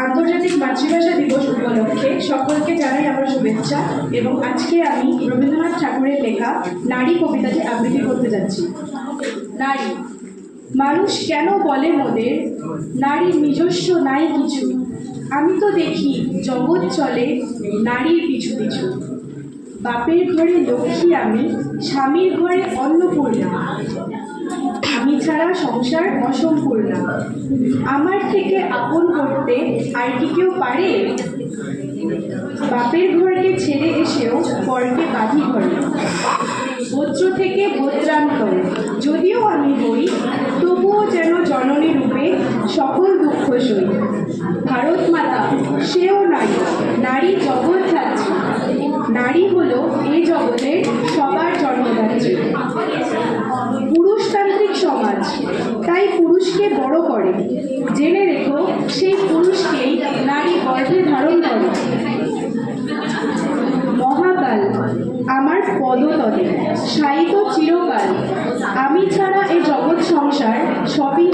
আন্তর্জাতিক মাতৃভাষা দিবস উপলক্ষে সকলকে জানাই আমার শুভেচ্ছা এবং আজকে আমি রবীন্দ্রনাথ ঠাকুরের লেখা নারী কবিতাটি আবৃত্তি করতে যাচ্ছি। নারী। মানুষ কেন বলে মোদের নারীর নিজস্ব নাই কিছু, আমি তো দেখি জগৎ চলে নারীর পিছু পিছু। বাপের ঘরে লক্ষ্মী আমি, স্বামীর ঘরে অন্নপূর্ণা, আমি ছাড়া সংসার অসম্পূর্ণা। আমার থেকে আপন করতে আর কি কেউ পারে? বাপের ঘরকে ছেড়ে এসেও পরকে বাঁধি ঘরে, গোত্র থেকে গোত্রান্তর যদিও আমি হই, তবুও যেন জননী রূপে সকল দুঃখ সই। ভারত মাতা সেও নারী, নারী জগৎধাত্রী, নারী হলো এই জগতের সবার জন্মদাত্রী। পুরুষতান্ত্রিক সমাজ তাই পুরুষকে বড় করে, জেনে রেখো সেই পুরুষকেই নারী গর্ভে ধারণ করে। মহাকাল আমার পদতলে শায়িত চিরকাল, আমি ছাড়া এই জগৎ সংসার সবই